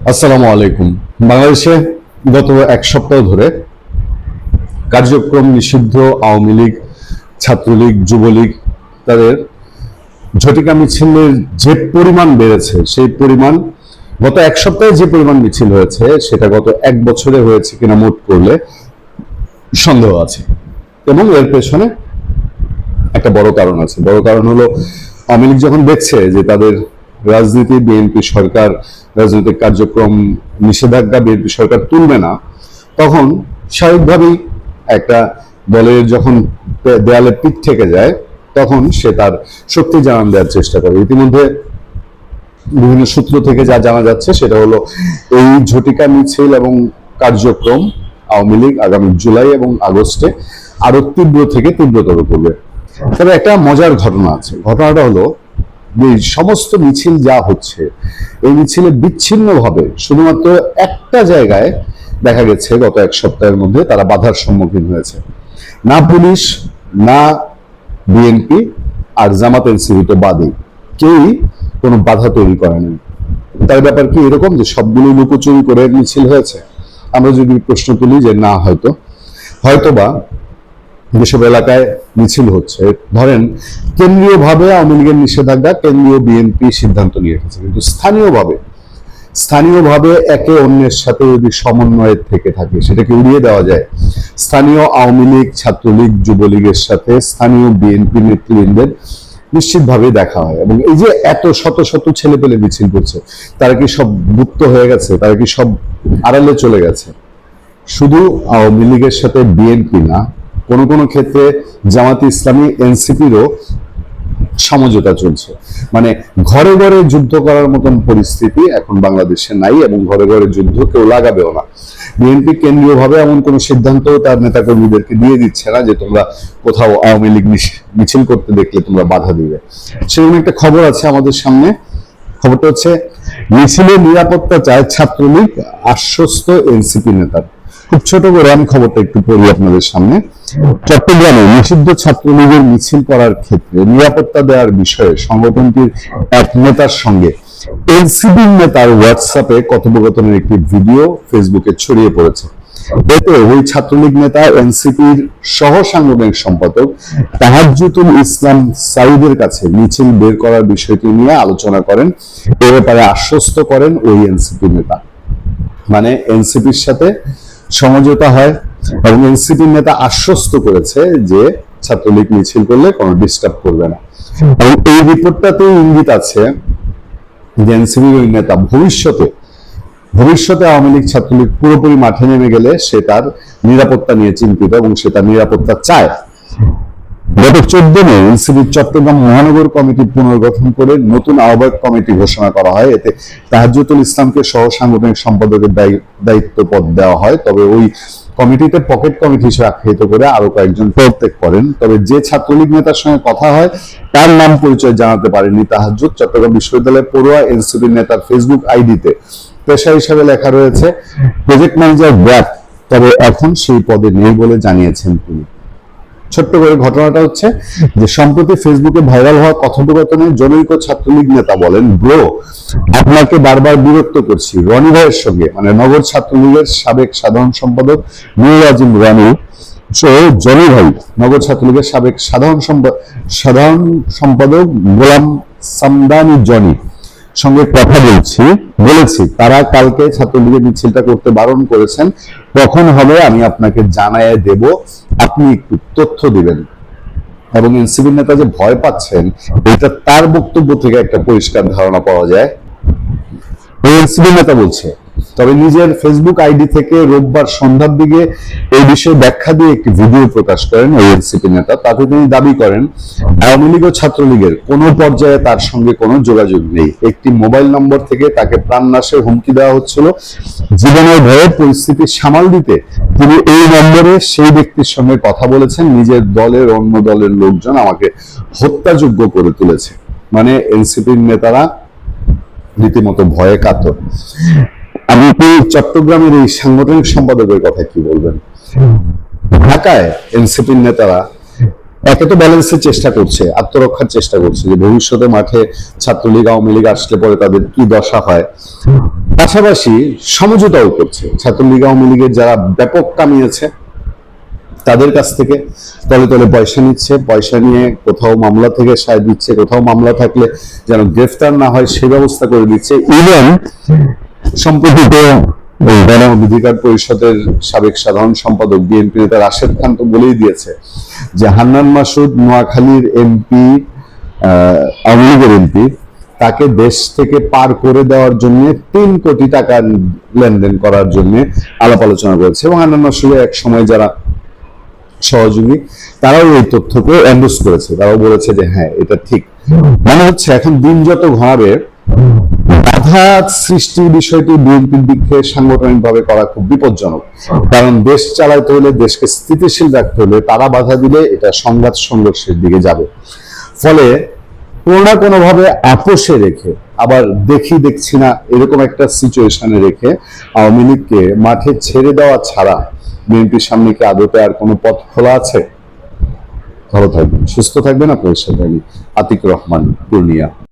আসসালামু আলাইকুম। বাংলাদেশে গত এক সপ্তাহ ধরে কার্যক্রম নিষিদ্ধ আওয়ামী লীগ, ছাত্রলীগ, যুবলীগ তাদের ঝটিকা মিছিলের যে পরিমাণ বেড়েছে, সেই পরিমাণ গত এক সপ্তাহে যে পরিমাণ মিছিল হয়েছে সেটা গত এক বছরে হয়েছে কিনা মোট করলে সন্দেহ আছে। এবং এর পেছনে একটা বড় কারণ আছে। বড় কারণ হলো, আওয়ামী লীগ যখন দেখছে যে তাদের রাজনীতি বিএনপি সরকার রাজনৈতিক কার্যক্রম নিষেধাজ্ঞা বিএনপি সরকার তুলবে না, তখন স্বাভাবিকভাবেই একটা দলের যখন দেয়ালে পিঠ থেকে যায় তখন সে তার শক্তি জানান দেওয়ার চেষ্টা করে। ইতিমধ্যে বিভিন্ন সূত্র থেকে যা জানা যাচ্ছে সেটা হলো, এই ঝটিকা মিছিল এবং কার্যক্রম আওয়ামী লীগ আগামী জুলাই এবং আগস্টে আরো তীব্র থেকে তীব্রতর করবে। তবে একটা মজার ঘটনা আছে। ঘটনাটা হলো, এই সমস্ত মিছিল যা হচ্ছে, এই মিছিলে বিচ্ছিন্নভাবে শুধুমাত্র একটা জায়গায় দেখা গেছে গত এক সপ্তাহের মধ্যে তারা বাধার সম্মুখীন হয়েছে। না পুলিশ, না বিএনপি, আর জামাত এনসিপি তো বাদই, কেউই কোনো বাধা তৈরি করেনি। তার ব্যাপার কি এরকম যে সবগুলো লুকোচুরি করে মিছিল হয়েছে? আমরা যদি প্রশ্ন তুলি যে না, হয়তোবা যেসব এলাকায় মিছিল হচ্ছে, ধরেন কেন্দ্রীয়ভাবে আওয়ামী লীগের নিষেধাজ্ঞা কেন্দ্রীয় বিএনপি সিদ্ধান্ত নিয়ে রেখেছে, কিন্তু স্থানীয়ভাবে একে অন্যের সাথে যদি সমন্বয়ের থেকে থাকে সেটাকে উড়িয়ে দেওয়া যায়। স্থানীয় আওয়ামী লীগ, ছাত্রলীগ, যুবলীগের সাথে স্থানীয় বিএনপি নেতৃবৃন্দের নিশ্চিতভাবে দেখা হয়। এবং এই যে এত শত শত ছেলে পেলে মিছিল করছে, তারা কি সব মুক্ত হয়ে গেছে? তারা কি সব আড়ালে চলে গেছে? শুধু আওয়ামী লীগের সাথে বিএনপি না, কোনো কোনো ক্ষেত্রে জামাত ইসলামী এনসিপিরও সমঝোতা চলছে। মানে ঘরে ঘরে যুদ্ধ করার মতন পরিস্থিতি এখন বাংলাদেশে নাই, এবং ঘরে ঘরে যুদ্ধ কেউ লাগাবেও না। বিএনপি কেন্দ্রীয়ভাবে এমন কোন সিদ্ধান্ত তার নেতাকর্মীদেরকে দিয়ে দিচ্ছে না যে তোমরা কোথাও আওয়ামী লীগ মিছিল করতে দেখলে তোমরা বাধা দিবে। সেরকম একটা খবর আছে আমাদের সামনে। খবরটা হচ্ছে, মিছিলের নিরাপত্তা চায় ছাত্রলীগ, আশ্বস্ত এনসিপি নেতার। খুব ছোট করে আমি খবরটা একটু পড়ি আপনাদের সামনে। চট্টগ্রামে নিষিদ্ধ ছাত্রলীগের মিছিল করার ক্ষেত্রে নিরাপত্তা দেওয়ার বিষয়ে সংগঠনটির এক নেতার সঙ্গে এনসিপি নেতার হোয়াটসঅ্যাপে কথোপকথনের একটি ভিডিও ফেসবুকে ছড়িয়ে পড়েছে। এতে ওই ছাত্রলীগ নেতা এনসিপির সহ সাংগঠনিক সম্পাদক তাহাজ্জুদুল ইসলাম সাঈদের কাছে মিছিল বের করার বিষয়টি নিয়ে আলোচনা করেন। এ ব্যাপারে আশ্বস্ত করেন ওই এনসিপি নেতা। মানে এনসিপির সাথে সমঝোতা হয় এবং এনসিপি নেতা আশ্বস্ত করেছে যে ছাত্রলীগ মিছিল করলে কোনো ডিস্টার্ব করবে না। এবং এই রিপোর্টটাতে ইঙ্গিত আছে যে এনসিপির ওই নেতা ভবিষ্যতে আওয়ামী লীগ ছাত্রলীগ পুরোপুরি মাঠে নেমে গেলে সে তার নিরাপত্তা নিয়ে চিন্তিত এবং সে তার নিরাপত্তা চায়। গত 14 মে এনসিপির চট্টগ্রাম মহানগর কমিটি পুনর্গঠন করে নতুন আহ্বায়ক কমিটি ঘোষণা করা হয়। এতে তাহাজ্জুদুল ইসলামকে সহ সাংগঠনিক সম্পাদকের দায়িত্ব পদ দেওয়া হয়। তবে ওই কমিটিতে পকেট কমিটি হিসেবে আখ্যায়িত করে আরো কয়েকজন পদত্যাগ করেন। তবে যে ছাত্রলীগ নেতার সঙ্গে কথা হয় তার নাম পরিচয় জানাতে পারেননি তাহাজ্জুদ। চট্টগ্রাম বিশ্ববিদ্যালয়ের পড়ুয়া এনসিপি নেতার ফেসবুক আইডিতে পেশা হিসেবে লেখা রয়েছে প্রজেক্ট ম্যানেজার ব্র্যাক, তবে এখন সেই পদে নেই বলে জানিয়েছেন তিনি। ছোট্ট করে ঘটনাটা হচ্ছে যে, সম্প্রতি ফেসবুকে ভাইরাল হওয়া কথোপকথনে জনৈক ছাত্রলীগ নেতা বলেন, ব্রো, আপনাকে বারবার বিরক্ত করছি। রনি ভাইয়ের সঙ্গে, মানে নগর ছাত্রলীগের সাবেক সাধারণ সম্পাদক নুরুল আজিম রনি, জনি ভাই নগর ছাত্রলীগের সাবেক সাধারণ সম্পাদক গোলাম সামদানি জনি সঙ্গে কথা বলেছি। তারা কালকে ছাত্রলীগের মিছিলটা করতে বারণ করেছেন। কখন হবে আমি আপনাকে জানায় দেব, আপনি একটু তথ্য দিবেন। এবং এনসিপি নেতা যে ভয় পাচ্ছেন, এটা তার বক্তব্য থেকে একটা পরিষ্কার ধারণা পাওয়া যায়। এনসিপি নেতা বলছে, তবে নিজের ফেসবুক আইডি থেকে রোববার সন্ধ্যার দিকে এই বিষয়ে ব্যাখ্যা দিয়ে একটি ভিডিও প্রকাশ করেন ওই এনসিপি নেতা। তাতে তিনি দাবি করেন, আওয়ামী লীগ ও ছাত্রলীগের কোনো পর্যায়ে তার সঙ্গে কোনো যোগাযোগ নেই। একটি মোবাইল নম্বর থেকে তাকে প্রাণনাশের হুমকি দেওয়া হচ্ছিল। জীবনের ভয়ে পরিস্থিতি সামাল দিতে তিনি এই নম্বরে সেই ব্যক্তির সঙ্গে কথা বলেছেন। নিজের দলের অন্য দলের লোকজন আমাকে হত্যাযোগ্য করে তুলেছে। মানে এনসিপির নেতারা রীতিমতো ভয়ে কাতর। আপনি চট্টগ্রামের এই সাংগঠনিক সম্পাদকের কথা কি বলবেন? ঢাকায় এনসিপির নেতারা একে তো ব্যালেন্সের চেষ্টা করছে, আত্মরক্ষার চেষ্টা করছে যে ভবিষ্যতে মাঠে ছাত্রলীগ আওয়ামী লীগ আসলে পরে তাদের কি দশা হয়, পাশাপাশি সমঝোতাও করছে। ছাত্রলীগ আওয়ামী লীগের যারা ব্যাপক কামিয়েছে তাদের কাছ থেকে তলে তলে পয়সা নিচ্ছে, পয়সা নিয়ে কোথাও মামলা থেকে সায় দিচ্ছে, কোথাও মামলা থাকলে যেন গ্রেফতার না হয় সে ব্যবস্থা করে দিচ্ছে। ইভেন সম্প্রতি তো গণ অধিকার পরিষদের সাবেক সাধারণ সম্পাদক বিএনপি নেতা রাশেদ খান তো বলেই দিয়েছে যে হান্নান মাসুদ নোয়াখালীর এমপি, আওয়ামী লীগের এমপি, তাকে দেশ থেকে পার করে দেওয়ার জন্য 3 কোটি টাকা লেনদেন করার জন্য আলাপ আলোচনা করেছে। এবং হান্নান মাসুদের এক সময় যারা সহযোগী তারাও এই তথ্যকে এন্ডোর্স করেছে, তারাও বলেছে যে হ্যাঁ এটা ঠিক। মনে হচ্ছে এখন দিন যত ঘনাবে বাধা সৃষ্টির বিষয়টি বিএনপির দিক থেকে সাংগঠনিকভাবে করা খুব বিপজ্জনক। কারণ দেশ চালাতে হলে, দেশকে স্থিতিশীল রাখতে হলে তারা বাধা দিলে এটা সংঘাত সংঘর্ষের দিকে যাবে। ফলে কোনো না কোনো ভাবে আপোষে রেখে, আবার দেখছি না এরকম একটা সিচুয়েশনে রেখে আওয়ামী লীগকে মাঠে ছেড়ে দেওয়া ছাড়া বিএনপির সামনে কি আদতে আর কোনো পথ খোলা আছে? ভালো থাকবেন, সুস্থ থাকবেন। আপনাদের সাথে আমি আতিক রহমান, পূর্ণিয়া।